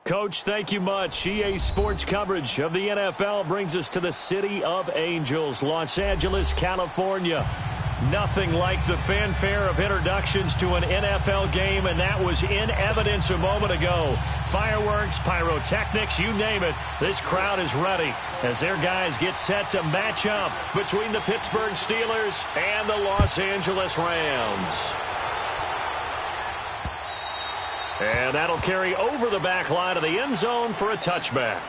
Coach, thank you much. EA Sports coverage of the NFL brings us to the City of Angels, Los Angeles, California. Nothing like the fanfare of introductions to an NFL game, and that was in evidence a moment ago. Fireworks, pyrotechnics, you name it. This crowd is ready as their guys get set to match up between the Pittsburgh Steelers and the Los Angeles Rams. And that'll carry over the back line of the end zone for a touchback.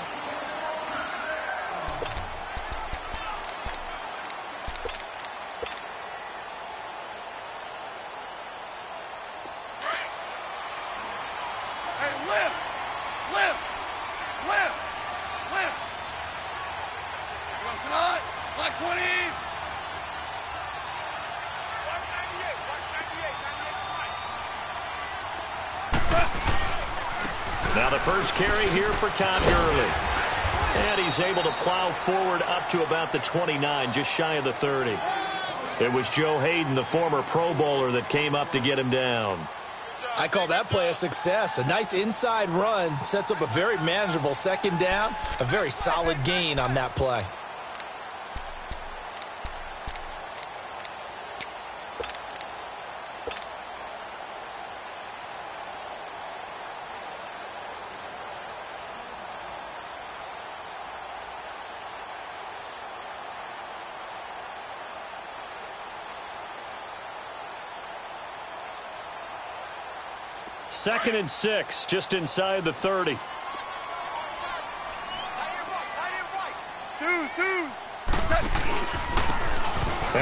Now the first carry here for Todd Gurley. And he's able to plow forward up to about the 29, just shy of the 30. It was Joe Hayden, the former Pro Bowler, that came up to get him down. I call that play a success. A nice inside run sets up a very manageable second down. A very solid gain on that play. Second and 6, just inside the 30. And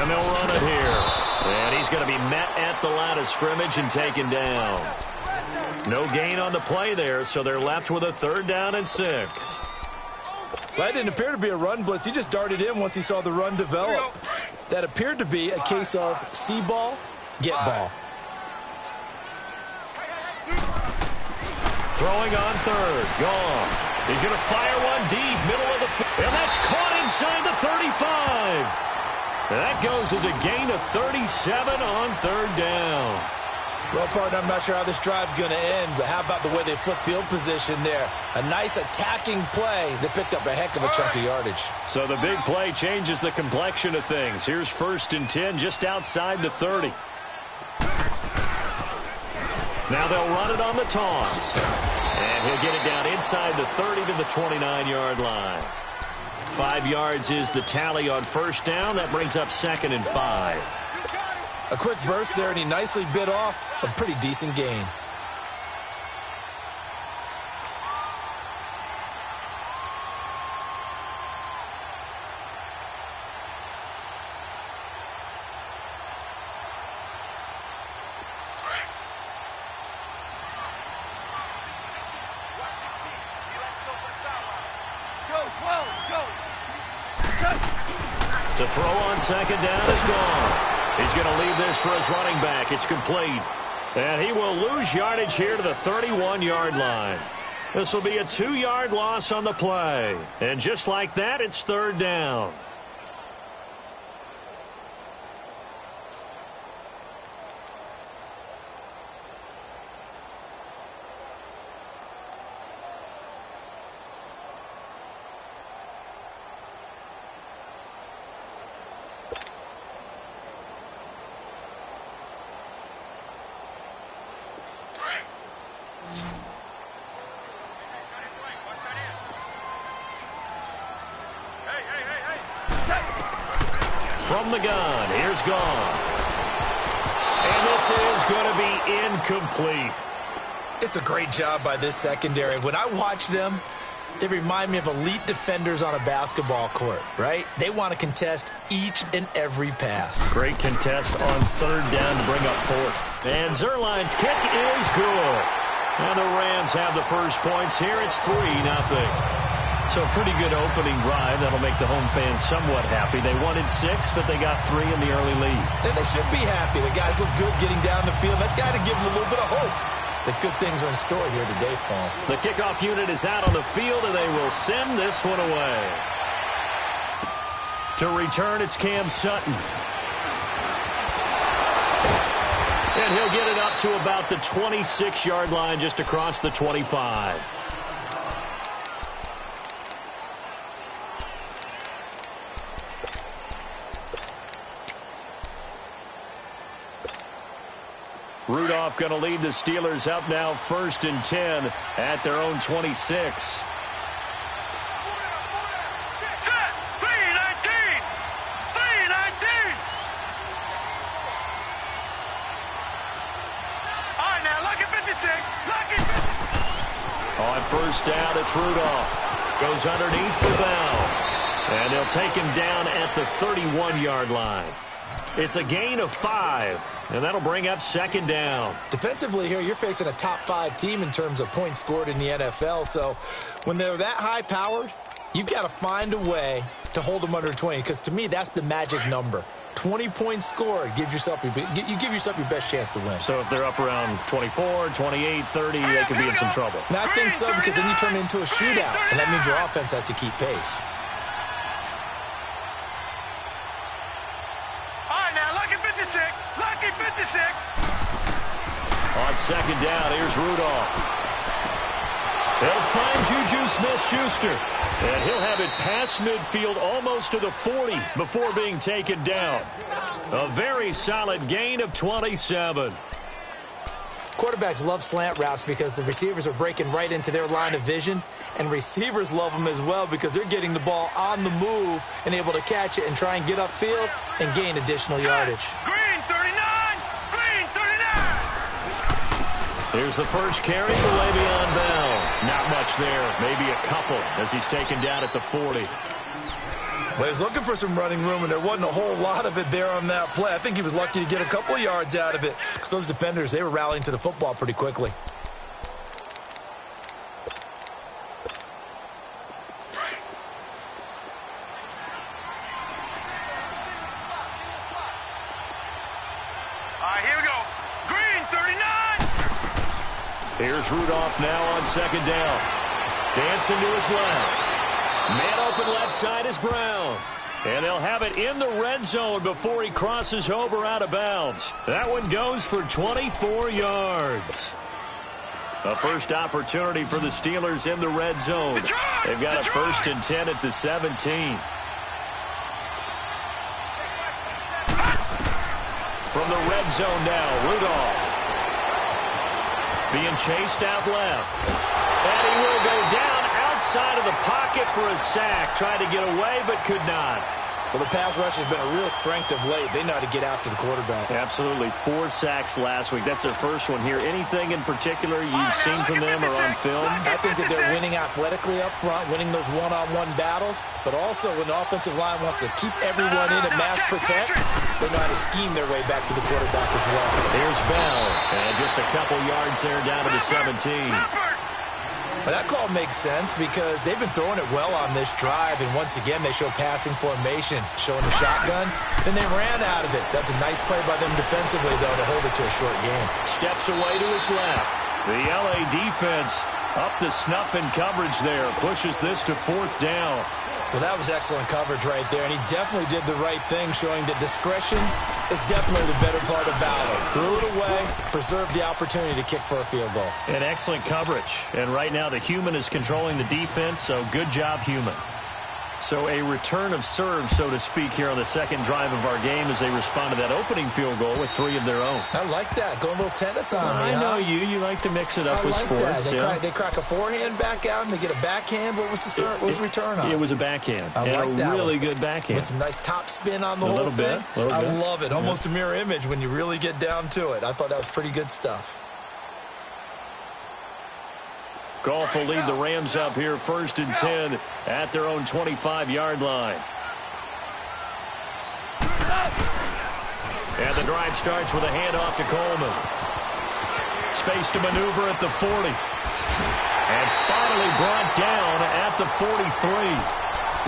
they'll run it here. And he's going to be met at the line of scrimmage and taken down. No gain on the play there, so they're left with a 3rd down and 6. That didn't appear to be a run blitz. He just darted in once he saw the run develop. That appeared to be a case of see ball, get ball. Throwing on 3rd. Goff. He's going to fire one deep, middle of the field. And that's caught inside the 35. That goes as a gain of 37 on 3rd down. Well, partner, I'm not sure how this drive's going to end, but how about the way they flip field position there? A nice attacking play that picked up a heck of a chunk of yardage. So the big play changes the complexion of things. Here's 1st and 10 just outside the 30. Now they'll run it on the toss. And he'll get it down inside the 30 to the 29-yard line. 5 yards is the tally on 1st down. That brings up 2nd and 5. A quick burst there, and he nicely bit off a pretty decent gain. To throw on 2nd down is gone. He's going to leave this for his running back. It's complete. And he will lose yardage here to the 31-yard line. This will be a 2-yard loss on the play. And just like that, it's 3rd down. From the gun, here's Goff. And this is going to be incomplete. It's a great job by this secondary. When I watch them, they remind me of elite defenders on a basketball court, right? They want to contest each and every pass. Great contest on 3rd down to bring up 4th. And Zerline's kick is good. And the Rams have the first points here. It's 3-0. So a pretty good opening drive. That'll make the home fans somewhat happy. They wanted 6, but they got 3 in the early lead. And they should be happy. The guys look good getting down the field. That's got to give them a little bit of hope that good things are in store here today for them. The kickoff unit is out on the field, and they will send this one away. To return, it's Cam Sutton. And he'll get it up to about the 26-yard line, just across the 25. Rudolph going to lead the Steelers up now 1st and 10 at their own 26. On 1st down, it's Rudolph. Goes underneath for Bell. And they'll take him down at the 31-yard line. It's a gain of 5, and that'll bring up 2nd down. Defensively here, you're facing a top 5 team in terms of points scored in the NFL. So when they're that high-powered, you've got to find a way to hold them under 20, because to me, that's the magic number. 20 points scored gives yourself you give yourself your best chance to win. So if they're up around 24, 28, 30, they could be in some trouble. And I think so, because then you turn it into a shootout, and that means your offense has to keep pace. On 2nd down, here's Rudolph. They'll find Juju Smith-Schuster. And he'll have it past midfield almost to the 40 before being taken down. A very solid gain of 27. Quarterbacks love slant routes because the receivers are breaking right into their line of vision, and receivers love them as well because they're getting the ball on the move and able to catch it and try and get upfield and gain additional yardage. Green 39! Green 39! Here's the first carry for Le'Veon Bell. Not much there, maybe a couple as he's taken down at the 40. Well, he was looking for some running room, and there wasn't a whole lot of it there on that play. I think he was lucky to get a couple of yards out of it because those defenders, they were rallying to the football pretty quickly. All right, here we go. Green 39! Here's Rudolph now on 2nd down. Dancing to his left. Man open left side is Brown. And they'll have it in the red zone before he crosses over out of bounds. That one goes for 24 yards. A first opportunity for the Steelers in the red zone. They've got a 1st and 10 at the 17. From the red zone now, Rudolph. Being chased out left. And he will go down outside of the pocket for a sack. Tried to get away, but could not. Well, the pass rush has been a real strength of late. They know how to get after the quarterback. Absolutely. 4 sacks last week. That's their first one here. Anything in particular you've seen from them or on film? I think that they're winning athletically up front, winning those one-on-one battles, but also when the offensive line wants to keep everyone in and mass protect, they know how to scheme their way back to the quarterback as well. Here's Bell, and just a couple yards there down to the 17. But that call makes sense because they've been throwing it well on this drive, and once again they show passing formation, showing the shotgun. Then they ran out of it. That's a nice play by them defensively, though, to hold it to a short game. Steps away to his left. The L.A. defense up to snuff in coverage there. Pushes this to 4th down. Well, that was excellent coverage right there, and he definitely did the right thing, showing that discretion is definitely the better part of valor. Threw it away, preserved the opportunity to kick for a field goal. And excellent coverage. And right now the human is controlling the defense, so good job, human. So a return of serve, so to speak, here on the 2nd drive of our game as they respond to that opening field goal with 3 of their own. I like that. Going a little tennis on me, I know you. You like to mix it up with sports. They crack a forehand back out and they get a backhand. What was the return on? It was a backhand. I like that. Really good backhand. With some nice top spin on the whole thing. I love it. Almost a mirror image when you really get down to it. I thought that was pretty good stuff. Goff will lead the Rams up here 1st and 10 at their own 25-yard line. And the drive starts with a handoff to Coleman. Space to maneuver at the 40. And finally brought down at the 43.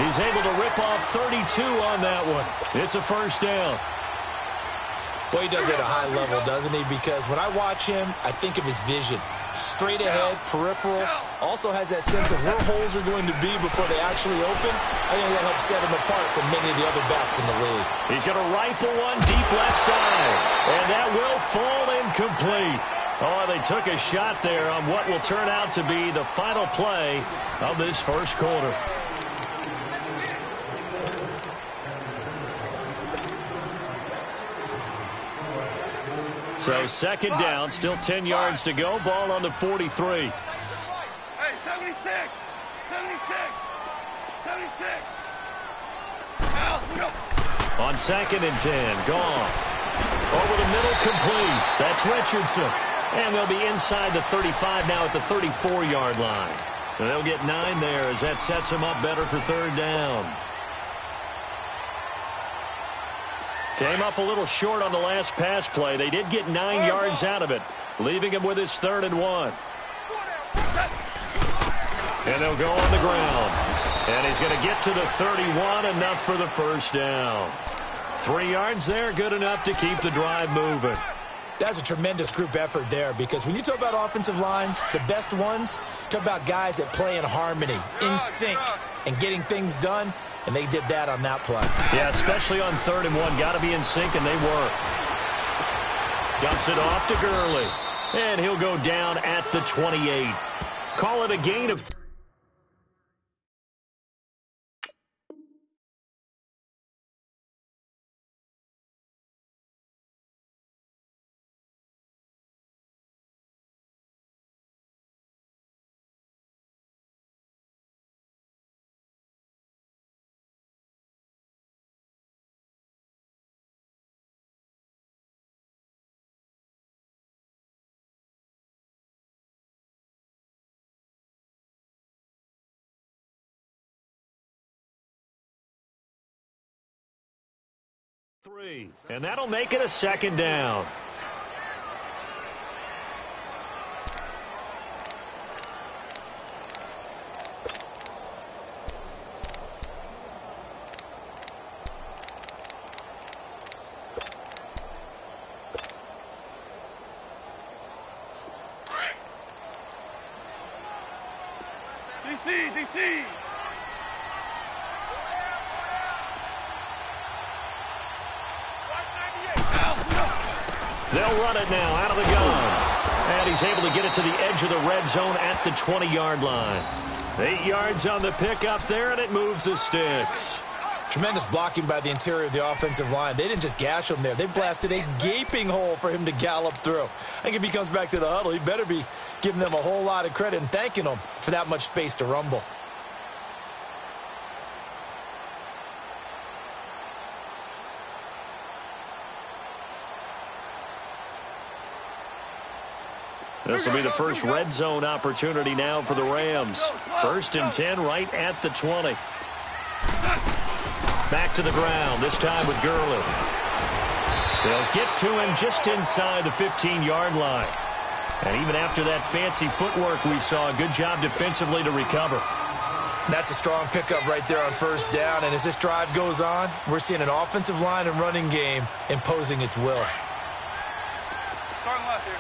He's able to rip off 32 on that one. It's a 1st down. Well, he does it at a high level, doesn't he? Because when I watch him, I think of his vision. Straight ahead, peripheral, also has that sense of where holes are going to be before they actually open. I think that helps set him apart from many of the other backs in the league. He's going to rifle one deep left side, and that will fall incomplete. Oh, they took a shot there on what will turn out to be the final play of this 1st quarter. So second down, still 10 yards to go. Ball on the 43. Hey, 76. 76. 76. Now, we go. On second and 10, Goff. Over the middle, complete. That's Richardson. And they'll be inside the 35 now at the 34-yard line. And they'll get 9 there as that sets them up better for third down. Came up a little short on the last pass play. They did get 9 yards out of it, leaving him with his 3rd and 1. And they'll go on the ground. And he's going to get to the 31, enough for the first down. 3 yards there, good enough to keep the drive moving. That's a tremendous group effort there, because when you talk about offensive lines, the best ones, talk about guys that play in harmony, in sync, and getting things done, and they did that on that play. Yeah, especially on 3rd and 1. Got to be in sync, and they were. Dumps it off to Gurley, and he'll go down at the 28. Call it a gain of 3. And that'll make it a second down. DC. They'll run it now out of the gun. And he's able to get it to the edge of the red zone at the 20-yard line. 8 yards on the pickup there, and it moves the sticks. Tremendous blocking by the interior of the offensive line. They didn't just gash him there. They blasted a gaping hole for him to gallop through. I think if he comes back to the huddle, he better be giving them a whole lot of credit and thanking them for that much space to rumble. This will be the first red zone opportunity now for the Rams. 1st and 10 right at the 20. Back to the ground, this time with Gurley. They'll get to him just inside the 15-yard line. And even after that fancy footwork we saw, a good job defensively to recover. That's a strong pickup right there on 1st down. And as this drive goes on, we're seeing an offensive line and running game imposing its will. Starting left here.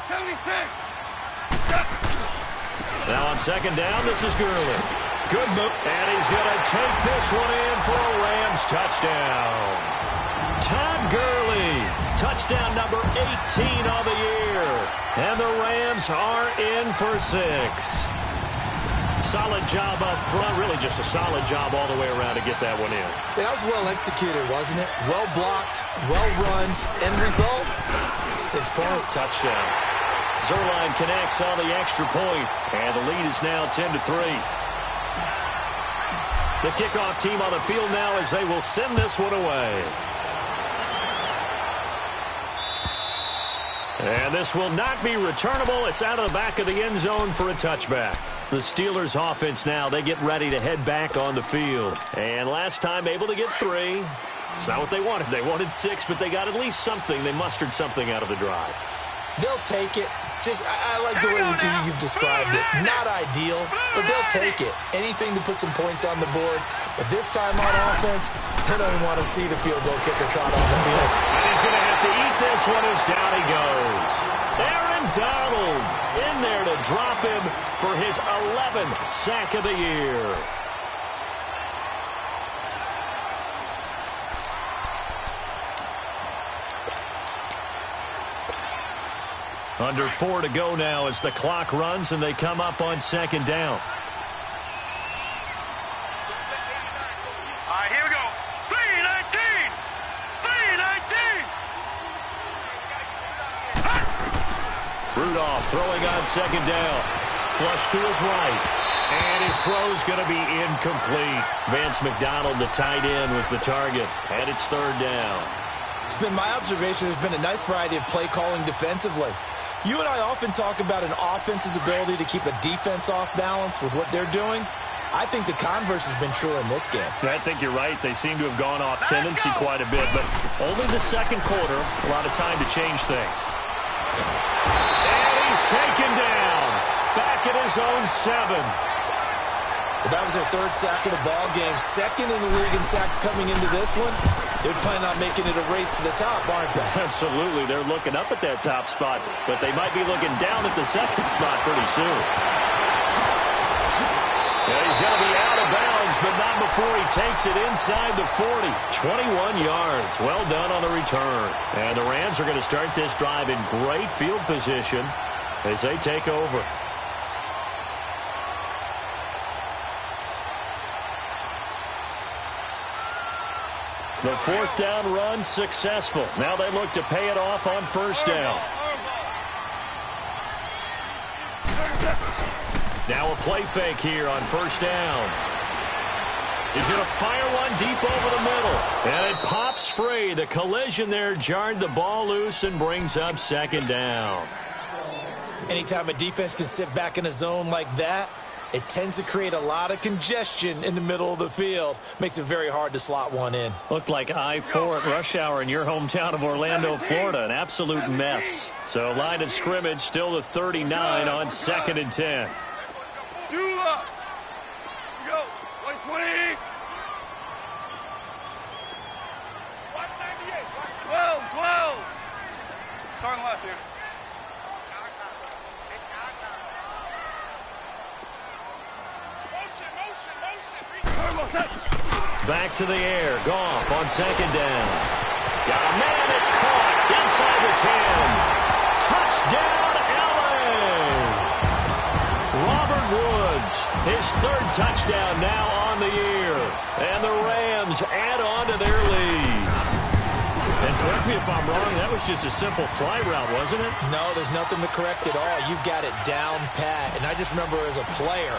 76. Now on 2nd down, this is Gurley. Good move. And he's going to take this one in for a Rams touchdown. Todd Gurley, touchdown number 18 on the year. And the Rams are in for 6. Solid job up front, really just a solid job all the way around to get that one in. That was well executed, wasn't it? Well blocked, well run. End result, 6 points. Touchdown. Zerline connects on the extra point, and the lead is now 10-3. The kickoff team on the field now as they will send this one away. And this will not be returnable. It's out of the back of the end zone for a touchback. The Steelers offense now, they get ready to head back on the field. And last time able to get 3. It's not what they wanted. They wanted 6, but they got at least something. They mustered something out of the drive. They'll take it. I like the way you've described it. Not ideal, but they'll take it. Anything to put some points on the board. But this time on offense, they don't even want to see the field goal kicker trot on the field. And he's going to have to eat this one as down he goes. Aaron Donald in there to drop him for his 11th sack of the year. Under 4 to go now as the clock runs and they come up on 2nd down. All right, here we go. 3-19. Rudolph throwing on second down. Flush to his right. And his throw's going to be incomplete. Vance McDonald, the tight end, was the target. And it's third down. It's been my observation there's been a nice variety of play calling defensively. You and I often talk about an offense's ability to keep a defense off balance with what they're doing. I think the converse has been true in this game. I think you're right. They seem to have gone off tendency quite a bit, but only the second quarter, a lot of time to change things. And he's taken down. Back at his own 7. Well, that was their third sack of the ball game. Second in the league in sacks coming into this one. They're planning on making it a race to the top, aren't they? Absolutely. They're looking up at that top spot, but they might be looking down at the second spot pretty soon. Yeah, he's going to be out of bounds, but not before he takes it inside the 40. 21 yards. Well done on the return. And the Rams are going to start this drive in great field position as they take over. The fourth down run successful. Now they look to pay it off on first down. Now a play fake here on first down. He's going to fire one deep over the middle. And it pops free. The collision there jarred the ball loose and brings up second down. Anytime a defense can sit back in a zone like that, it tends to create a lot of congestion in the middle of the field. Makes it very hard to slot one in. Looked like I-4 at rush hour in your hometown of Orlando, Florida. An absolute mess. So line of scrimmage still the 39 on 2nd and 10. Go. 120. 12. Starting left here. Back to the air. Goff on second down. Got a man that's caught inside the 10. Touchdown, LA! Robert Woods, his third touchdown now on the year. And the Rams add on to their lead. And correct me if I'm wrong, that was just a simple fly route, wasn't it? No, there's nothing to correct at all. You've got it down pat. And I just remember as a player,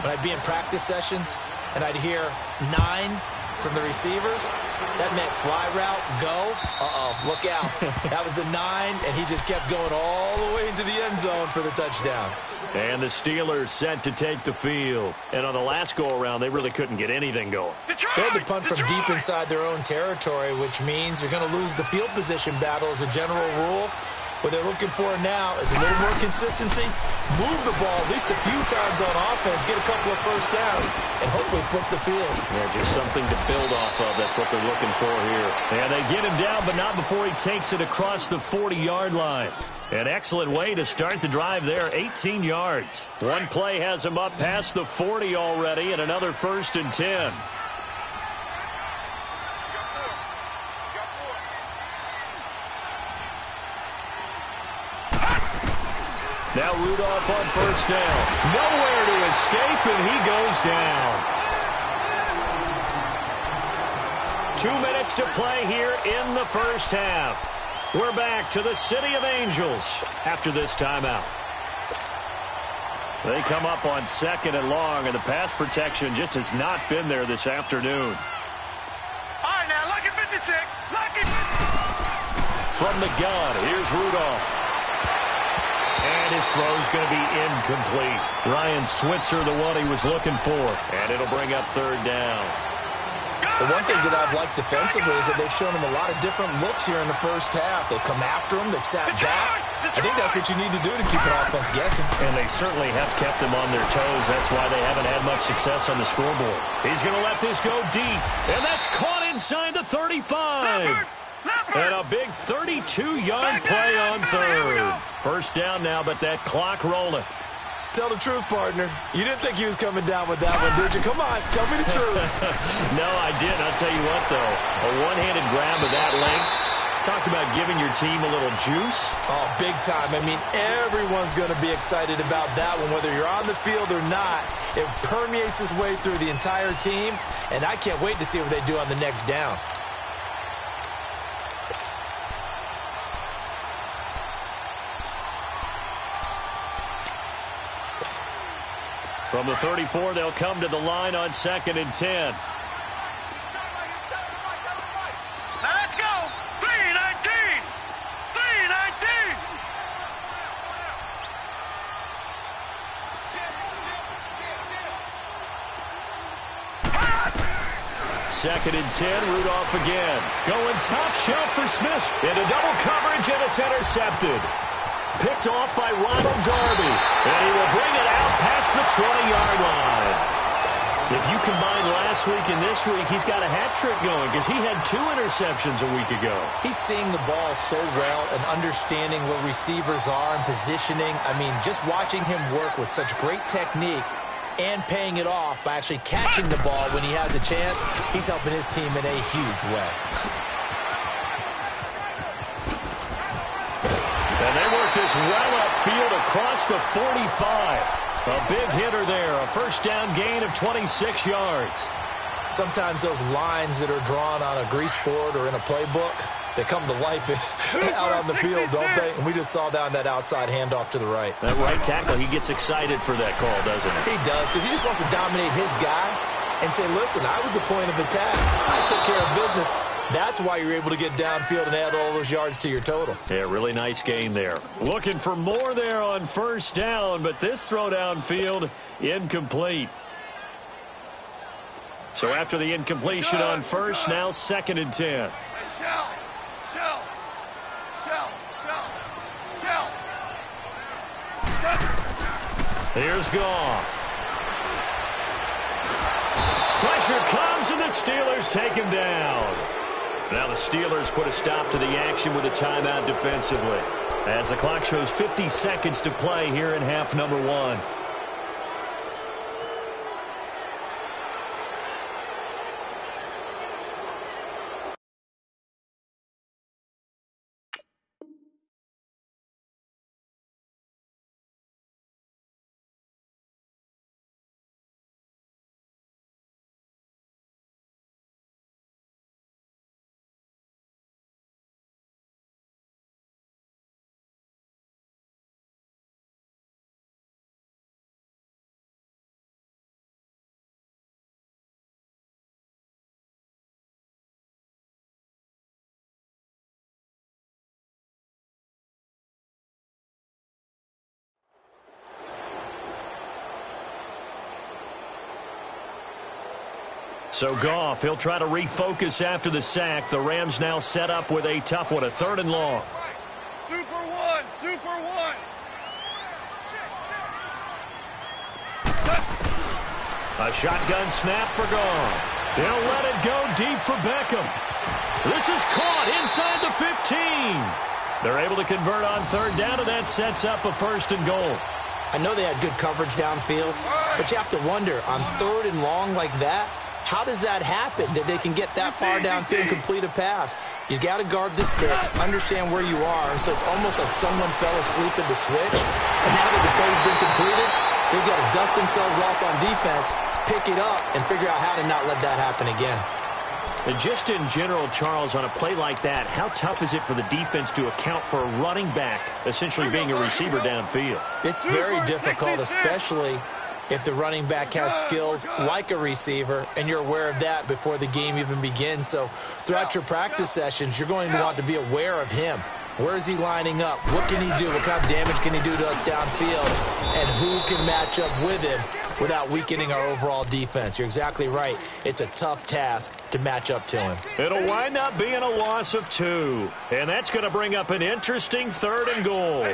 when I'd be in practice sessions, and I'd hear 9 from the receivers, that meant fly route, go. Look out. That was the 9, and he just kept going all the way into the end zone for the touchdown. And the Steelers set to take the field. And on the last go-around, they really couldn't get anything going. They had to punt from deep inside their own territory, which means you're going to lose the field position battle as a general rule. What they're looking for now is a little more consistency, move the ball at least a few times on offense, get a couple of first downs, and hopefully flip the field. Yeah, just something to build off of. That's what they're looking for here. And they get him down, but not before he takes it across the 40-yard line. An excellent way to start the drive there, 18 yards. One play has him up past the 40 already, and another 1st and 10. Now Rudolph on first down. Nowhere to escape, and he goes down. 2 minutes to play here in the first half. We're back to the City of Angels after this timeout. They come up on 2nd and long, and the pass protection just has not been there this afternoon. All right, now, lucky 56. Lucky 56. From the gun, here's Rudolph. And his throw's going to be incomplete. Ryan Switzer, the one he was looking for. And it'll bring up 3rd down. The one thing that I've liked defensively is that they've shown him a lot of different looks here in the first half. They come after him. They've sat back. I think that's what you need to do to keep an offense guessing. And they certainly have kept them on their toes. That's why they haven't had much success on the scoreboard. He's going to let this go deep. And that's caught inside the 35. And a big 32-yard play on 3rd. First down now, but that clock rolling. Tell the truth, partner. You didn't think he was coming down with that one, did you? Come on, tell me the truth. No, I didn't. I'll tell you what, though. A one-handed grab of that length. Talk about giving your team a little juice. Oh, big time. I mean, everyone's going to be excited about that one, whether you're on the field or not. It permeates its way through the entire team, and I can't wait to see what they do on the next down. From the 34, they'll come to the line on 2nd and 10. Let's go! 319! 319! 2nd and 10, Rudolph again. Going top shelf for Smith. Into double coverage, and it's intercepted. Picked off by Ronald Darby. And he will bring it out past the 20-yard line. If you combine last week and this week, he's got a hat trick going because he had 2 interceptions a week ago. He's seeing the ball so well and understanding where receivers are and positioning. I mean, just watching him work with such great technique and paying it off by actually catching the ball when he has a chance, he's helping his team in a huge way. And they work this well upfield across the 45. A big hitter there, a first down gain of 26 yards. Sometimes those lines that are drawn on a grease board or in a playbook, they come to life out on the field, don't they? And we just saw down that outside handoff to the right. That right tackle, he gets excited for that call, doesn't he? He does, because he just wants to dominate his guy and say, listen, I was the point of attack. I took care of business. That's why you're able to get downfield and add all those yards to your total. Yeah, really nice gain there. Looking for more there on first down, but this throw downfield, incomplete. So after the incompletion on first, now 2nd and 10. Shell! Here's Goff. Pressure comes, and the Steelers take him down. Now the Steelers put a stop to the action with a timeout defensively, as the clock shows 50 seconds to play here in half number 1. So Goff, he'll try to refocus after the sack. The Rams now set up with a tough one, a 3rd and long. Super one! A shotgun snap for Goff. He'll let it go deep for Beckham. This is caught inside the 15. They're able to convert on 3rd down, and that sets up a 1st and goal. I know they had good coverage downfield, but you have to wonder, on 3rd and long like that, how does that happen, that they can get that far downfield and complete a pass? You got to guard the sticks, understand where you are, so it's almost like someone fell asleep at the switch, and now that the play's been completed, they've got to dust themselves off on defense, pick it up, and figure out how to not let that happen again. And just in general, Charles, on a play like that, how tough is it for the defense to account for a running back essentially being a receiver downfield? It's very difficult, especially if the running back has skills like a receiver, and you're aware of that before the game even begins. So throughout your practice sessions, you're going to want to be aware of him. Where is he lining up? What can he do? What kind of damage can he do to us downfield? And who can match up with him without weakening our overall defense? You're exactly right. It's a tough task to match up to him. It'll wind up being a loss of 2. And that's going to bring up an interesting 3rd and goal.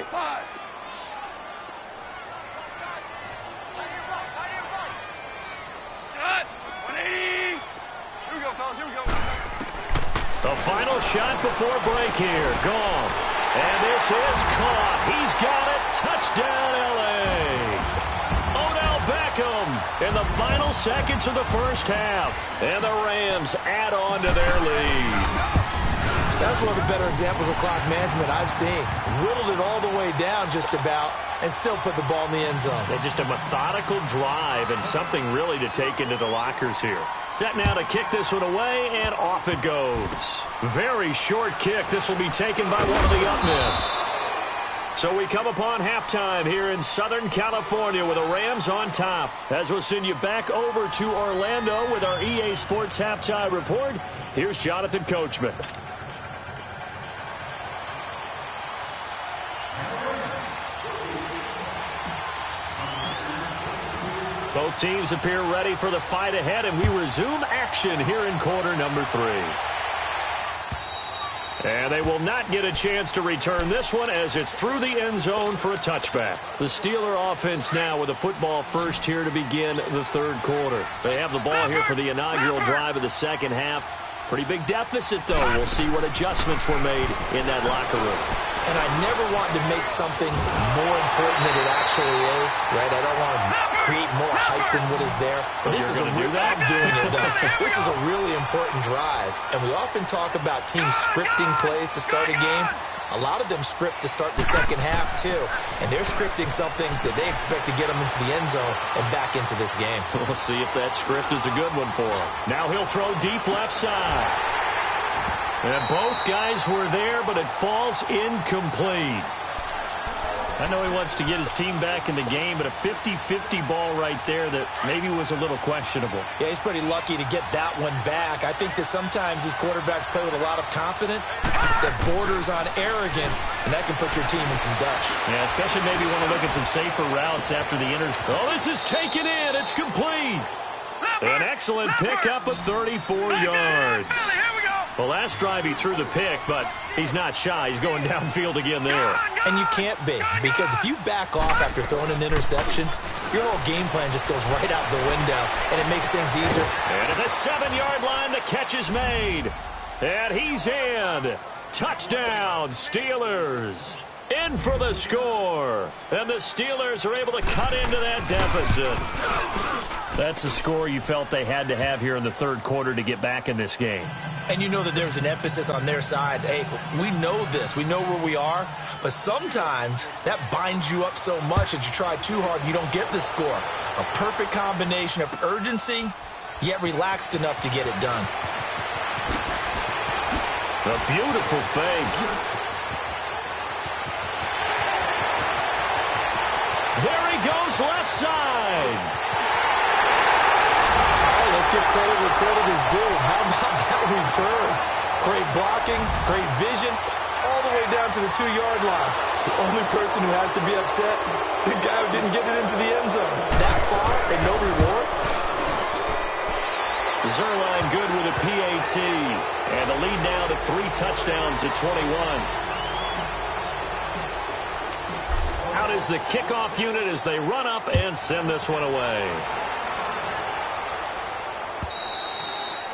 The final shot before break here. Goff. And this is caught. He's got it. Touchdown, L.A. Odell Beckham in the final seconds of the first half. And the Rams add on to their lead. That's one of the better examples of clock management I've seen. Whittled it all the way down just about and still put the ball in the end zone. Yeah, just a methodical drive and something really to take into the lockers here. Set now to kick this one away, and off it goes. Very short kick. This will be taken by one of the up men. So we come upon halftime here in Southern California with the Rams on top. As we'll send you back over to Orlando with our EA Sports Halftime Report, here's Jonathan Coachman. Both teams appear ready for the fight ahead, and we resume action here in quarter number 3. And they will not get a chance to return this one as it's through the end zone for a touchback. The Steeler offense now with a football first here to begin the third quarter. They have the ball here for the inaugural drive of the second half. Pretty big deficit, though. We'll see what adjustments were made in that locker room. And I never want to make something more important than it actually is, right? I don't want to create more hype than what is there. But this is I'm doing it, though. This is a really important drive. And we often talk about teams scripting plays to start a game. A lot of them script to start the second half, too. And they're scripting something that they expect to get them into the end zone and back into this game. We'll see if that script is a good one for him. Now he'll throw deep left side. And both guys were there, but it falls incomplete. I know he wants to get his team back in the game, but a 50-50 ball right there that maybe was a little questionable. Yeah, he's pretty lucky to get that one back. I think that sometimes these quarterbacks play with a lot of confidence that borders on arrogance, and that can put your team in some Dutch. Yeah, especially maybe want to look at some safer routes after the inters. Oh, this is taken in. It's complete. An excellent pickup of 34 yards. Well, last drive he threw the pick, but he's not shy. He's going downfield again there. And you can't be, because if you back off after throwing an interception, your whole game plan just goes right out the window, and it makes things easier. And at the 7-yard line, the catch is made. And he's in. Touchdown, Steelers. In for the score. And the Steelers are able to cut into that deficit. That's a score you felt they had to have here in the third quarter to get back in this game. And you know that there's an emphasis on their side. Hey, we know this. We know where we are. But sometimes that binds you up so much that you try too hard and you don't get the score. A perfect combination of urgency, yet relaxed enough to get it done. A beautiful fake. There he goes, left side. Let's give credit where credit is due. How about that return? Great blocking, great vision, all the way down to the 2-yard line. The only person who has to be upset, the guy who didn't get it into the end zone. That far and no reward. Zerline good with a PAT. And the lead now to 3 touchdowns at 21. Out is the kickoff unit as they run up and send this one away.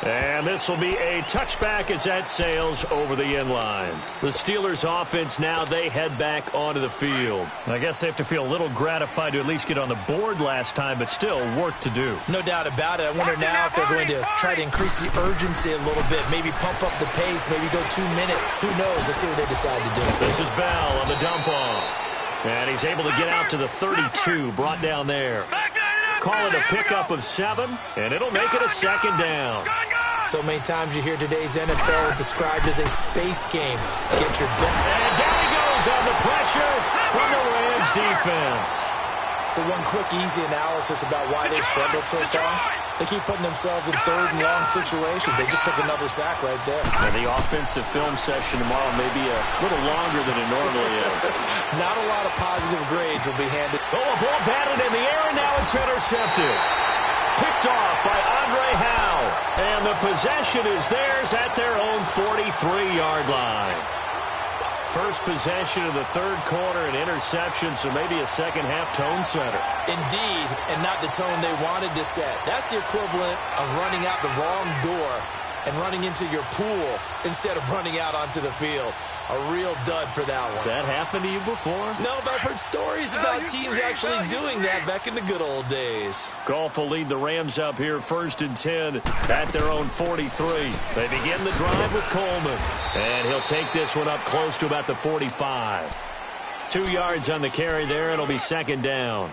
And this will be a touchback as that sails over the end line. The Steelers offense now, they head back onto the field. I guess they have to feel a little gratified to at least get on the board last time, but still work to do. No doubt about it. I wonder now if they're going to try to increase the urgency a little bit, maybe pump up the pace, maybe go 2-minute. Who knows? Let's see what they decide to do. This is Bell on the dump off. And he's able to get out to the 32, brought down there. Call it a pickup of 7, and it'll make it a second down. So many times you hear today's NFL described as a space game. Get your and down he goes on the pressure from the Rams defense. So one quick, easy analysis about why they struggled so far. They keep putting themselves in third and long situations. They just took another sack right there. And the offensive film session tomorrow may be a little longer than it normally is. Not a lot of positive grades will be handed. Oh, a ball batted in the air, and now it's intercepted. Picked off by Andre Howe. And the possession is theirs at their own 43-yard line. First possession of the third quarter, an interception, so maybe a second-half tone setter. Indeed, and not the tone they wanted to set. That's the equivalent of running out the wrong door and running into your pool instead of running out onto the field. A real dud for that one. Has that happened to you before? No, but I've heard stories about teams actually doing that back in the good old days. Goff will lead the Rams up here 1st and 10 at their own 43. They begin the drive with Coleman. And he'll take this one up close to about the 45. 2 yards on the carry there. It'll be second down.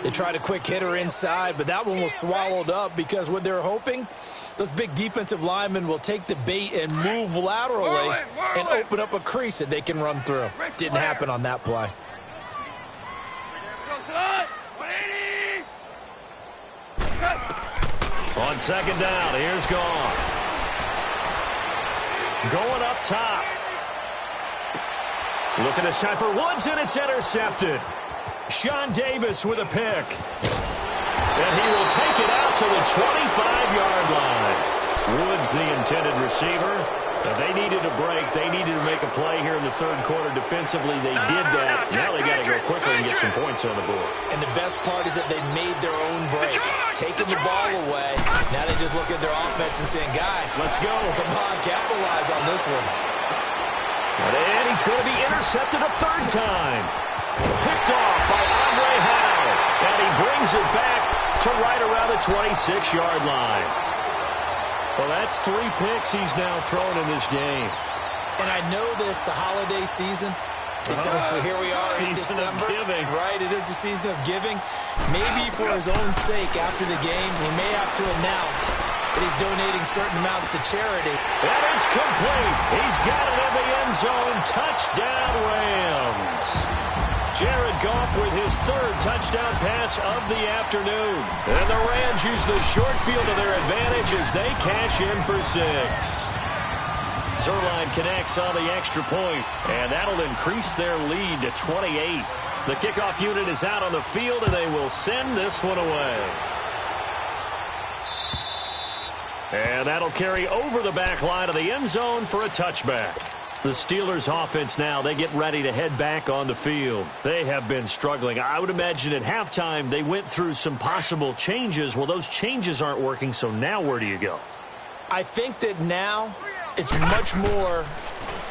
They tried a quick hitter inside, but that one was swallowed up because what they're hoping, those big defensive linemen will take the bait and move laterally and open up a crease that they can run through. Didn't happen on that play. On second down, here's Goff. Going up top. Looking this time for Woods, and it's intercepted. Sean Davis with a pick. And he will take it out to the 25-yard line. Woods, the intended receiver. They needed a break. They needed to make a play here in the third quarter defensively. They did that. Now they got to go quickly and get some points on the board. And the best part is that they made their own break, taking the ball away. Now they just look at their offense and saying, guys, let's go. Come on, capitalize on this one. And he's going to be intercepted a third time. Picked off by Andre Howe. And he brings it back to right around the 26-yard line. Well, that's 3 picks he's now thrown in this game. And I know this, the holiday season, because here we are in December. Right, it is the season of giving. Maybe for his own sake, after the game, he may have to announce that he's donating certain amounts to charity. And it's complete. He's got it in the end zone. Touchdown, Rams. Jared Goff with his third touchdown pass of the afternoon. And the Rams use the short field to their advantage as they cash in for 6. Zerline connects on the extra point, and that'll increase their lead to 28. The kickoff unit is out on the field, and they will send this one away. And that'll carry over the back line of the end zone for a touchback. The Steelers offense now, they get ready to head back on the field. They have been struggling. I would imagine at halftime they went through some possible changes. Well, those changes aren't working, so now where do you go? I think that now it's much more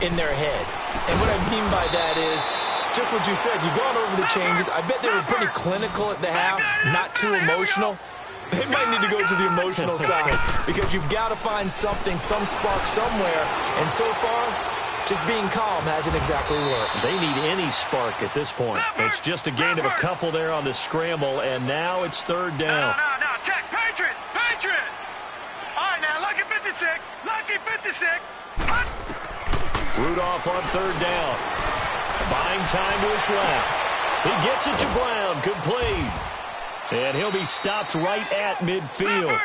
in their head. And what I mean by that is just what you said. You've gone over the changes. I bet they were pretty clinical at the half, not too emotional. They might need to go to the emotional side because you've got to find something, some spark somewhere. And so far, just being calm hasn't exactly worked. They need any spark at this point. It's just a gain of a couple there on the scramble, and now it's third down. No, check. Patriot. All right, now, lucky 56. Rudolph on third down. Buying time to his left. He gets it to Brown. Complete. And he'll be stopped right at midfield.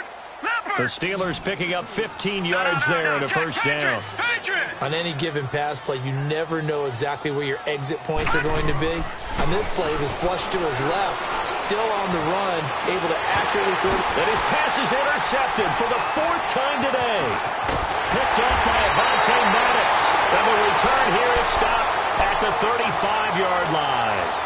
The Steelers picking up 15 yards there and a first down. On any given pass play, you never know exactly where your exit points are going to be. On this play, it was flushed to his left, still on the run, able to accurately throw. And his pass is intercepted for the 4th time today. Picked up by Avonte Maddox. And the return here is stopped at the 35-yard line.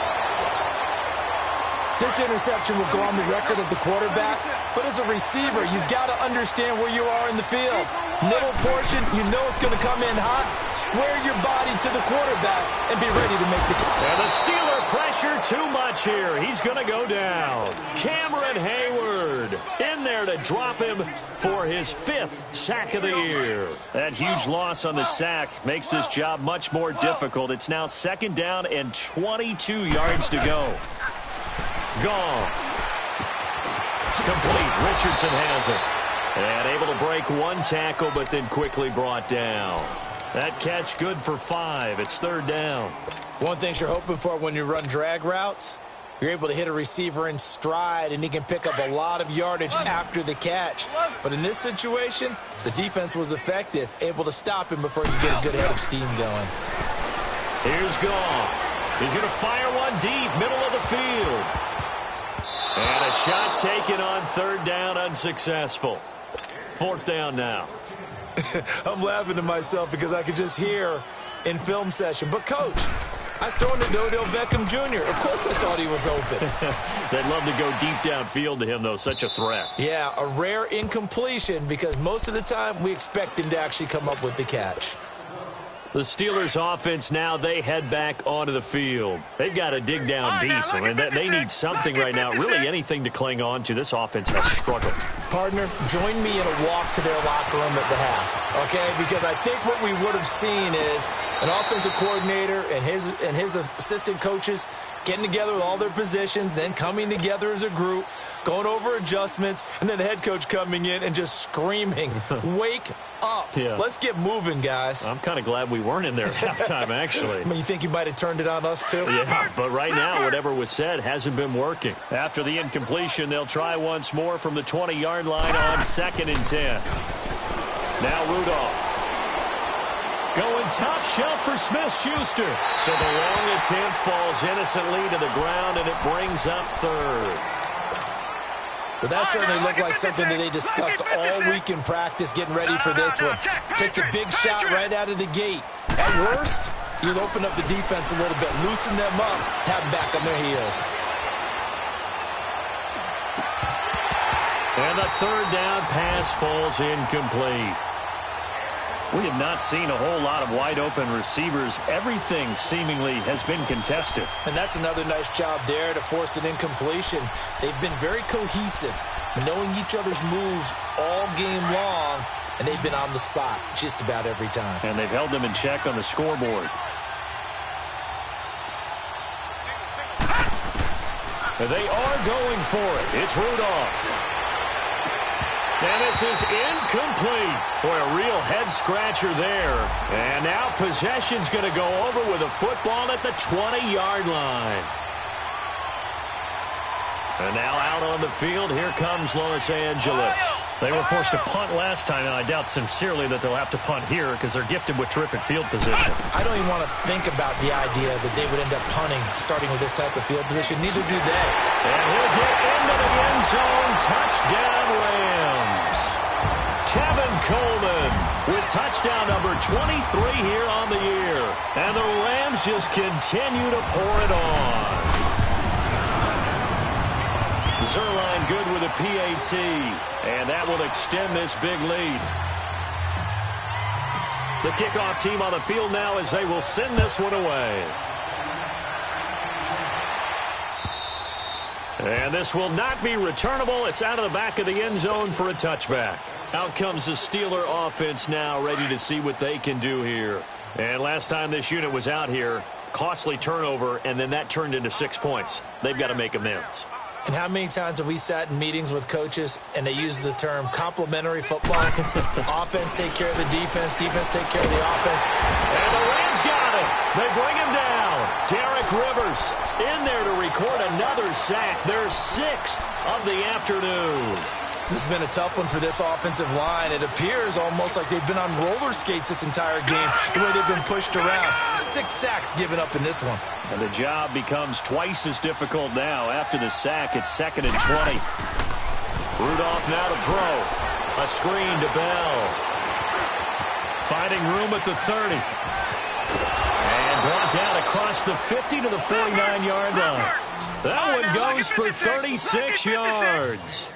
This interception will go on the record of the quarterback, but as a receiver, you've got to understand where you are in the field. Middle portion, you know it's going to come in hot. Square your body to the quarterback and be ready to make the catch. And the Steeler pressure too much here. He's going to go down. Cameron Hayward in there to drop him for his 5th sack of the year. That huge loss on the sack makes this job much more difficult. It's now 2nd down and 22 yards to go. Gone. Complete. Richardson has it. And able to break one tackle, but then quickly brought down. That catch good for 5. It's 3rd down. One thing you're hoping for when you run drag routes, you're able to hit a receiver in stride, and he can pick up a lot of yardage after the catch. But in this situation, the defense was effective, able to stop him before you get a good head of steam going. Here's Goff. He's going to fire one deep, middle of the field. And a shot taken on 3rd down, unsuccessful. 4th down now. I'm laughing to myself because I could just hear in film session. But, Coach, I was throwing to Odell Beckham Jr. Of course I thought he was open. They'd love to go deep downfield to him, though. Such a threat. Yeah, a rare incompletion because most of the time we expect him to actually come up with the catch. The Steelers offense now, they head back onto the field. They've got to dig down deep. I mean, they need something right now, really anything to cling on to. This offense has struggled. Partner, join me in a walk to their locker room at the half. okay? Because I think what we would have seen is an offensive coordinator and his assistant coaches getting together with all their positions, then coming together as a group, going over adjustments, and then the head coach coming in and just screaming, wake up. Yeah. Let's get moving, guys. I'm kind of glad we weren't in there at halftime, actually. I mean, you think you might have turned it on us, too? Yeah, but right now, whatever was said hasn't been working. After the incompletion, they'll try once more from the 20-yard line on 2nd and 10. Now Rudolph. Going top shelf for Smith-Schuster. So the long attempt falls innocently to the ground, and it brings up 3rd. But that certainly looked like something that they discussed all week in practice, getting ready for this one. Take the big shot right out of the gate. At worst, you'll open up the defense a little bit, loosen them up, have them back on their heels. And the 3rd down pass falls incomplete. We have not seen a whole lot of wide-open receivers. Everything seemingly has been contested. And that's another nice job there to force an incompletion. They've been very cohesive, knowing each other's moves all game long, and they've been on the spot just about every time. And they've held them in check on the scoreboard. They are going for it. It's Rudolph. And this is incomplete. Boy, a real head-scratcher there. And now possession's going to go over with a football at the 20-yard line. And now out on the field, here comes Los Angeles. They were forced to punt last time, and I doubt sincerely that they'll have to punt here because they're gifted with terrific field position. I don't even want to think about the idea that they would end up punting starting with this type of field position. Neither do they. And he'll get into the end zone. Touchdown, Rams. Tevin Coleman with touchdown number 23 here on the year. And the Rams just continue to pour it on. Zerline good with a PAT, and that will extend this big lead. The kickoff team on the field now as they will send this one away. And this will not be returnable. It's out of the back of the end zone for a touchback. Out comes the Steeler offense now, ready to see what they can do here. And last time this unit was out here, costly turnover, and then that turned into 6 points. They've got to make amends. And how many times have we sat in meetings with coaches and they use the term complementary football? Offense take care of the defense, defense take care of the offense. And the Rams got it. They bring him down. Derek Rivers in there to record another sack. Their 6th of the afternoon. This has been a tough one for this offensive line. It appears almost like they've been on roller skates this entire game, the way they've been pushed around. 6 sacks given up in this one. And the job becomes twice as difficult now. After the sack, it's 2nd and 20. Rudolph now to throw. A screen to Bell. Finding room at the 30. And brought down across the 50 to the 49-yard line. That one goes for 36 yards.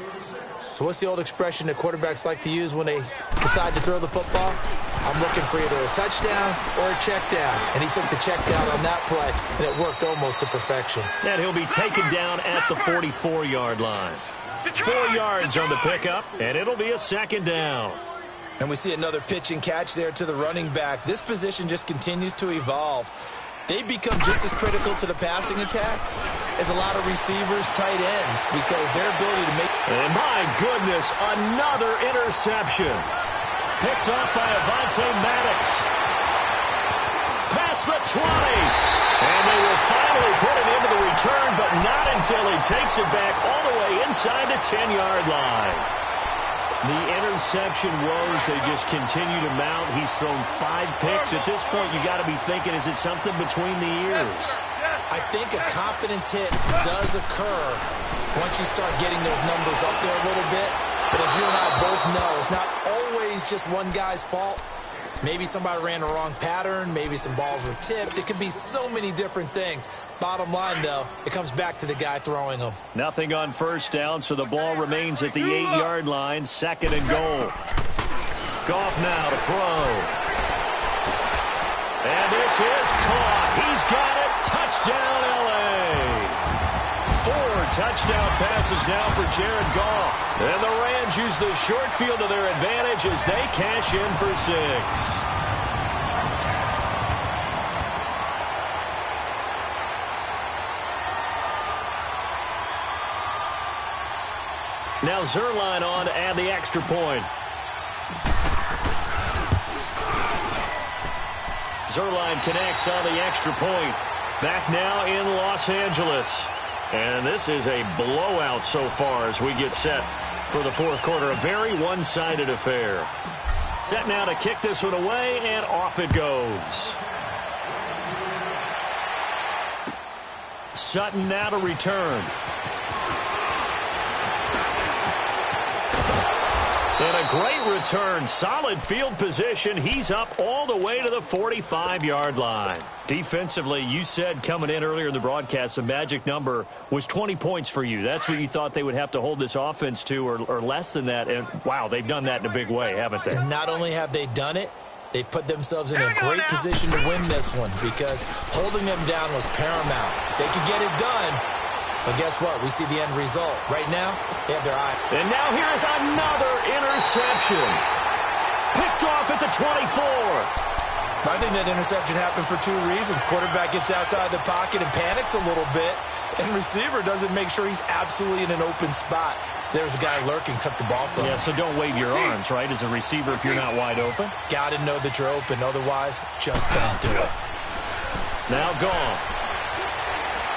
So what's the old expression that quarterbacks like to use when they decide to throw the football? I'm looking for either a touchdown or a check down. And he took the check down on that play, and it worked almost to perfection. And he'll be taken down at the 44-yard line. 4 yards on the pickup, and it'll be a 2nd down. And we see another pitch and catch there to the running back. This position just continues to evolve. They become just as critical to the passing attack as a lot of receivers, tight ends, because their ability to make... And my goodness, another interception. Picked up by Avonte Maddox. Past the 20. And they will finally put it into the return, but not until he takes it back all the way inside the 10-yard line. The interception woes, they just continue to mount. He's thrown 5 picks. At this point, you got to be thinking, is it something between the ears? I think a confidence hit does occur once you start getting those numbers up there a little bit. But as you and I both know, it's not always just one guy's fault. Maybe somebody ran the wrong pattern. Maybe some balls were tipped. It could be so many different things. Bottom line, though, it comes back to the guy throwing them. Nothing on first down, so the ball remains at the 8-yard line. 2nd and goal. Goff now to throw. And this is caught. He's got it. Touchdown, L.A. 4 touchdown passes now for Jared Goff. And the Rams use the short field to their advantage as they cash in for 6. Now Zerline on to add the extra point. Zerline connects on the extra point. Back now in Los Angeles. And this is a blowout so far as we get set for the fourth quarter. A very one-sided affair. Set now to kick this one away, and off it goes. Sutton now to return. And a great return. Solid field position. He's up all the way to the 45-yard line. Defensively, you said coming in earlier in the broadcast, the magic number was 20 points for you. That's what you thought they would have to hold this offense to, or less than that. And, wow, they've done that in a big way, haven't they? Not only have they done it, they put themselves in a great position to win this one because holding them down was paramount. If they could get it done, but guess what? We see the end result. Right now, they have their eye. And now here is another interception. Picked off at the 24. I think that interception happened for 2 reasons. Quarterback gets outside the pocket and panics a little bit, and receiver doesn't make sure he's absolutely in an open spot. So there's a guy lurking, took the ball from him. Yeah, so don't wave your arms, right, as a receiver if you're not wide open. Got to know that you're open. Otherwise, just can't do it. Now gone.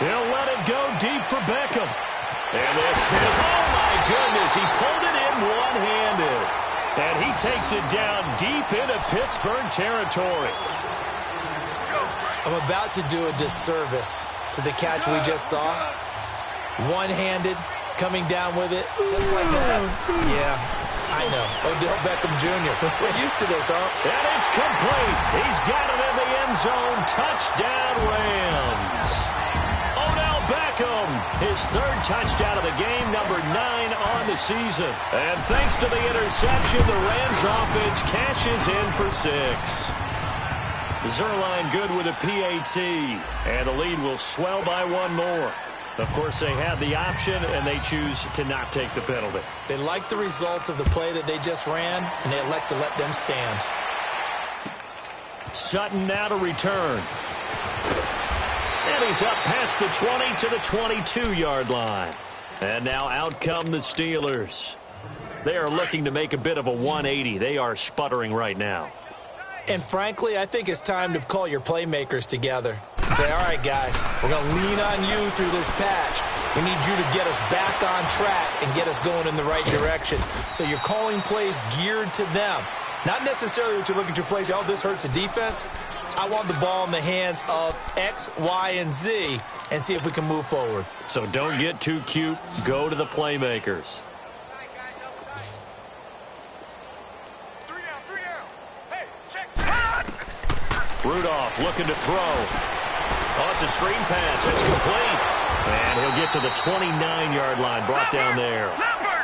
He'll let it go deep for Beckham. And this is, oh my goodness, he pulled it in one-handed. And he takes it down deep into Pittsburgh territory. I'm about to do a disservice to the catch we just saw. One-handed, coming down with it, just like that. Yeah, I know. Odell Beckham Jr. We're used to this, huh? And it's complete. He's got it in the end zone. Touchdown, Rams. Beckham, his 3rd touchdown of the game, number 9 on the season. And thanks to the interception, the Rams offense cashes in for 6. Zerline good with a PAT, and the lead will swell by 1 more. Of course, they have the option, and they choose to not take the penalty. They like the results of the play that they just ran, and they elect to let them stand. Sutton now to return. And he's up past the 20 to the 22-yard line. And now out come the Steelers. They are looking to make a bit of a 180. They are sputtering right now. And frankly, I think it's time to call your playmakers together. Say, all right, guys, we're going to lean on you through this patch. We need you to get us back on track and get us going in the right direction. So you're calling plays geared to them. Not necessarily what you look at your plays, oh, this hurts the defense. I want the ball in the hands of X, Y, and Z and see if we can move forward. So don't get too cute. Go to the playmakers. 3 down. Hey, check. Rudolph looking to throw. Oh, it's a screen pass. It's complete. And he'll get to the 29-yard line. Brought down there.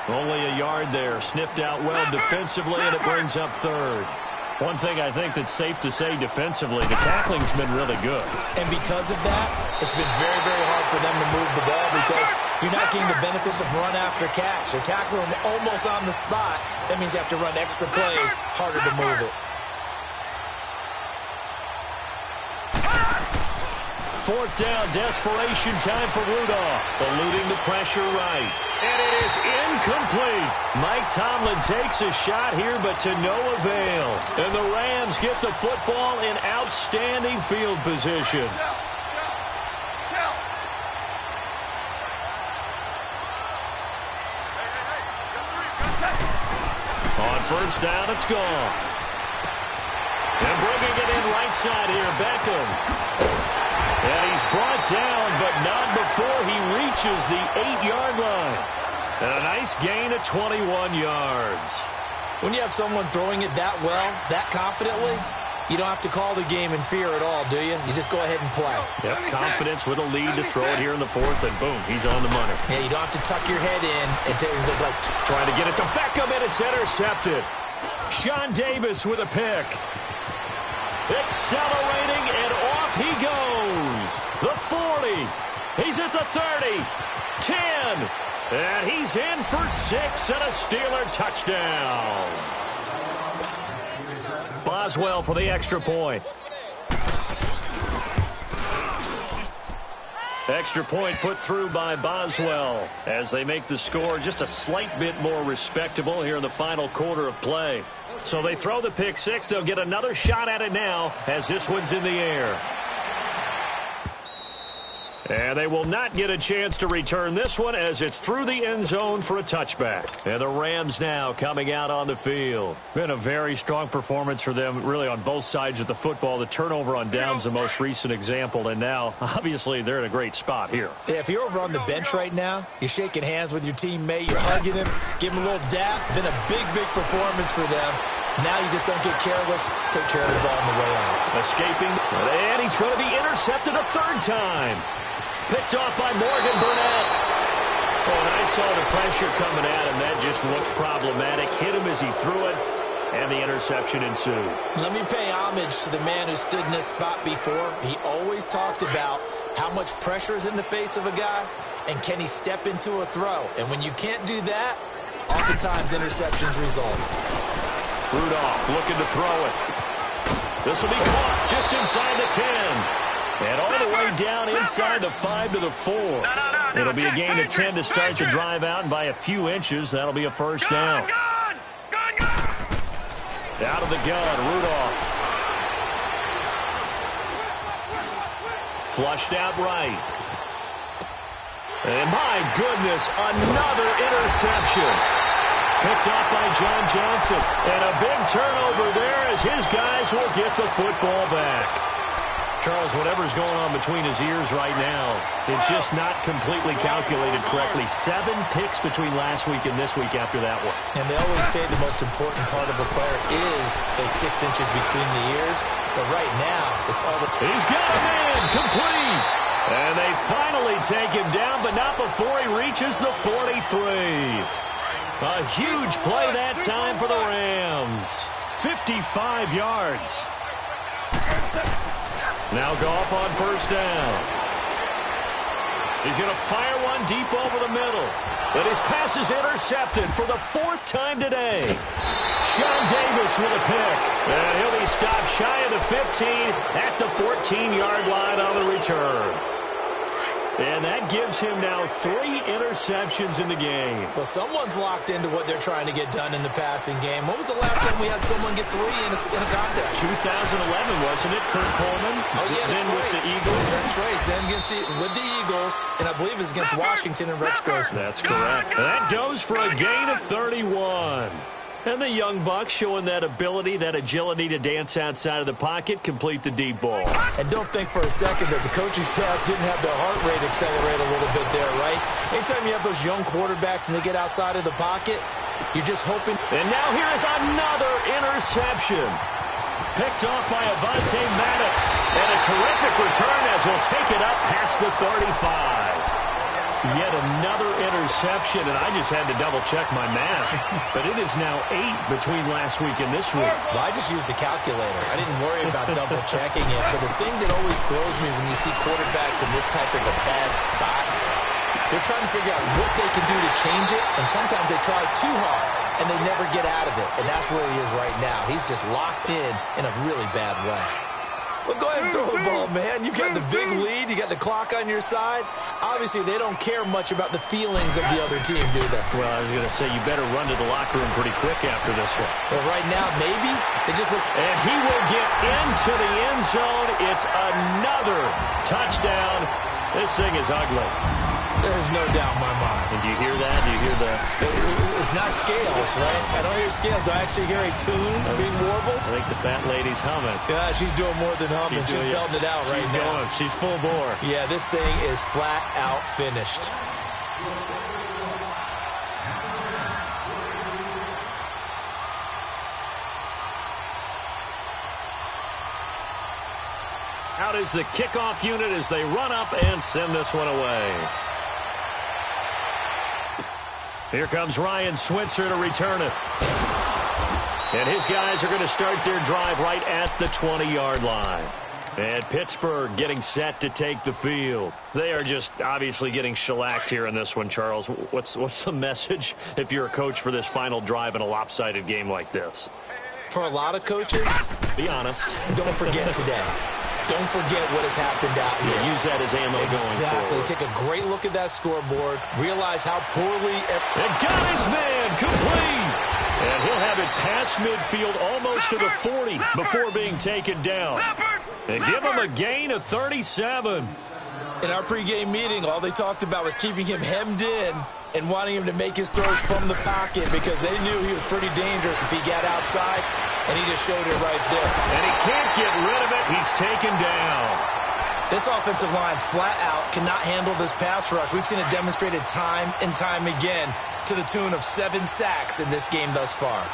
Only a yard there. Sniffed out well defensively, and it brings up 3rd. One thing I think that's safe to say defensively, the tackling's been really good. And because of that, it's been very, very hard for them to move the ball because you're not getting the benefits of run after catch. They're tackling them almost on the spot. That means you have to run extra plays, harder to move it. 4th down, desperation time for Rudolph. Eluding the pressure right. And it is incomplete. Mike Tomlin takes a shot here, but to no avail. And the Rams get the football in outstanding field position. On 1st down, it's gone. And bringing it in right side here, Beckham. And he's brought down, but not before he reaches the 8-yard line. And a nice gain of 21 yards. When you have someone throwing it that well, that confidently, you don't have to call the game in fear at all, do you? You just go ahead and play. Yep, confidence with a lead to throw it here in the 4th, and boom, he's on the money. Yeah, you don't have to tuck your head in and take like trying to get it to Beckham, and it's intercepted. Sean Davis with a pick. Accelerating, and off he goes. The 40. He's at the 30. 10. And he's in for 6 and a Steeler touchdown. Boswell for the extra point. Extra point put through by Boswell as they make the score just a slight bit more respectable here in the final quarter of play. So they throw the pick six. They'll get another shot at it now as this one's in the air. And they will not get a chance to return this one as it's through the end zone for a touchback. And the Rams now coming out on the field. Been a very strong performance for them really on both sides of the football. The turnover on downs the most recent example. And now, obviously, they're in a great spot here. Yeah, if you're over on the bench right now, you're shaking hands with your teammate, you're hugging him, give him a little dap. Been a big, big performance for them. Now you just don't get careless. Take care of the ball on the way out. Escaping. And he's going to be intercepted a third time. Picked off by Morgan Burnett. Oh, and I saw the pressure coming at him. That just looked problematic. Hit him as he threw it, and the interception ensued. Let me pay homage to the man who stood in this spot before. He always talked about how much pressure is in the face of a guy, and can he step into a throw. And when you can't do that, oftentimes interceptions result. Rudolph looking to throw it. This will be caught just inside the 10. And all the way down inside the 5 to the 4. It'll be a gain of 10 to start the drive out, and by a few inches, that'll be a first down. Out of the gun, Rudolph. Flushed out right. And my goodness, another interception. Picked off by John Johnson. And a big turnover there as his guys will get the football back. Charles, whatever's going on between his ears right now, it's just not completely calculated correctly. 7 picks between last week and this week after that one. And they always say the most important part of a player is those 6 inches between the ears. But right now, it's all the... He's got a man, complete. And they finally take him down, but not before he reaches the 43. A huge play that time for the Rams. 55 yards. Now Goff on first down. He's going to fire one deep over the middle. But his pass is intercepted for the 4th time today. Sean Davis with a pick. And he'll be stopped shy of the 15 at the 14-yard line on the return. And that gives him now 3 interceptions in the game. Well, someone's locked into what they're trying to get done in the passing game. When was the last time we had someone get 3 in a contest? 2011, wasn't it? Kurt Coleman? Oh, yeah, that's then right. With the Eagles. That's right. Then with the Eagles, and I believe it's against Washington and Rex Grossman. That's correct. That goes for a gain of 31. And the young Bucks showing that ability, that agility to dance outside of the pocket, complete the deep ball. And don't think for a second that the coaching staff didn't have their heart rate accelerate a little bit there, right? Anytime you have those young quarterbacks and they get outside of the pocket, you're just hoping. And now here is another interception. Picked off by Avonte Maddox. And a terrific return as he'll take it up past the 35. Yet another interception, and I just had to double-check my math. But it is now 8 between last week and this week. Well, I just used a calculator. I didn't worry about double-checking it. But the thing that always throws me when you see quarterbacks in this type of a bad spot, they're trying to figure out what they can do to change it, and sometimes they try too hard, and they never get out of it. And that's where he is right now. He's just locked in a really bad way. Well, go ahead and throw the ball, man. You got the big lead. You got the clock on your side. Obviously, they don't care much about the feelings of the other team, do they? Well, I was going to say, you better run to the locker room pretty quick after this one. Well, right now, maybe. They just look. And he will get into the end zone. It's another touchdown. This thing is ugly. There's no doubt in my mind. And do you hear that? Do you hear the... It's not scales, right? I don't hear scales. Do I actually hear a tune being warbled? I think the fat lady's humming. Yeah, she's doing more than humming. She's belting it out right now. She's full bore. Yeah, this thing is flat out finished. Out is the kickoff unit as they run up and send this one away. Here comes Ryan Switzer to return it. And his guys are going to start their drive right at the 20-yard line. And Pittsburgh getting set to take the field. They are just obviously getting shellacked here in this one, Charles. What's the message if you're a coach for this final drive in a lopsided game like this? For a lot of coaches, be honest. Don't forget today. Don't forget what has happened out here. Yeah, use that as ammo going forward. Take a great look at that scoreboard. Realize how poorly... And got his man complete. And he'll have it past midfield almost to the 40 before being taken down. And give him a gain of 37. In our pregame meeting, all they talked about was keeping him hemmed in and wanting him to make his throws from the pocket because they knew he was pretty dangerous if he got outside, and he just showed it right there. And he can't get rid of it. He's taken down. This offensive line flat out cannot handle this pass rush. We've seen it demonstrated time and time again to the tune of 7 sacks in this game thus far.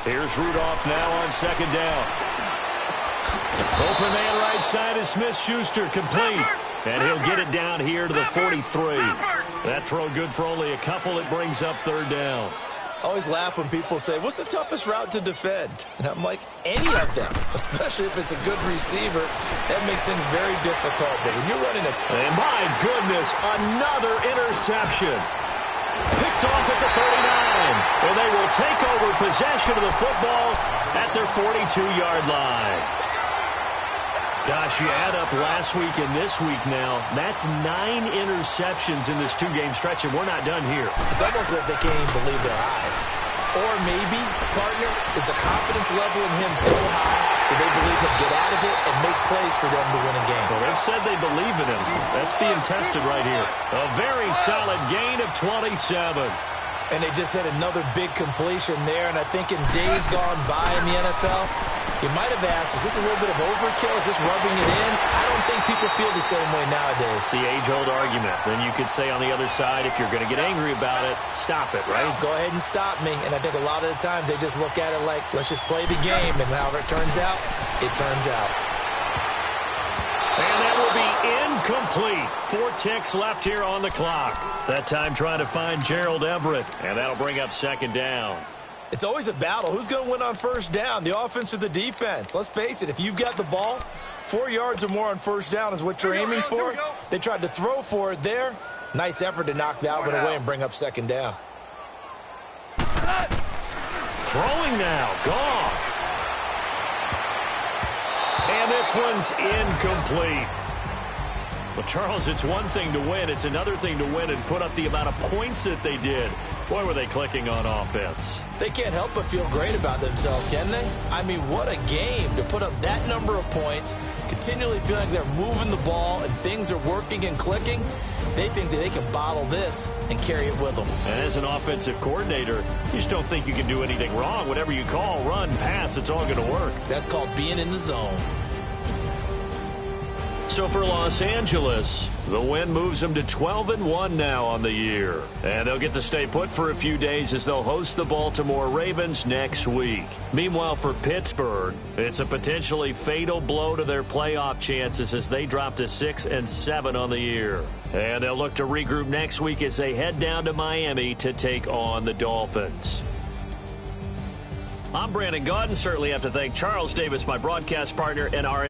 Here's Rudolph now on second down. Open man right side is Smith-Schuster, complete. And he'll get it down here to the 43. That throw good for only a couple. It brings up third down. I always laugh when people say, what's the toughest route to defend? And I'm like, any of them, especially if it's a good receiver. That makes things very difficult. But when you're running a... And my goodness, another interception. Picked off at the 39. And they will take over possession of the football at their 42-yard line. Gosh, you add up last week and this week now, that's 9 interceptions in this 2-game stretch, and we're not done here. It's almost as if they can't even believe their eyes. Or maybe, partner, is the confidence level in him so high that they believe he'll get out of it and make plays for them to win a game. Well, they've said they believe in him. That's being tested right here. A very solid gain of 27. And they just had another big completion there, and I think in days gone by in the NFL, you might have asked, is this a little bit of overkill? Is this rubbing it in? I don't think people feel the same way nowadays. The age-old argument. Then you could say on the other side, if you're going to get angry about it, stop it, right? Go ahead and stop me. And I think a lot of the times they just look at it like, let's just play the game. And however it turns out, it turns out. And that will be incomplete. 4 ticks left here on the clock. That time trying to find Gerald Everett. And that'll bring up second down. It's always a battle. Who's going to win on first down, the offense or the defense? Let's face it, if you've got the ball, 4 yards or more on first down is what you're aiming for. They tried to throw for it there. Nice effort to knock Dalvin away and bring up second down. Throwing now, Goff. And this one's incomplete. Well, Charles, it's one thing to win. It's another thing to win and put up the amount of points that they did. Boy, were they clicking on offense. They can't help but feel great about themselves, can they? I mean, what a game to put up that number of points, continually feeling like they're moving the ball and things are working and clicking. They think that they can bottle this and carry it with them. And as an offensive coordinator, you just don't think you can do anything wrong. Whatever you call, run, pass, it's all going to work. That's called being in the zone. So for Los Angeles, the win moves them to 12-1 now on the year. And they'll get to stay put for a few days as they'll host the Baltimore Ravens next week. Meanwhile, for Pittsburgh, it's a potentially fatal blow to their playoff chances as they drop to 6-7 on the year. And they'll look to regroup next week as they head down to Miami to take on the Dolphins. I'm Brandon Gaudin. Certainly have to thank Charles Davis, my broadcast partner, and our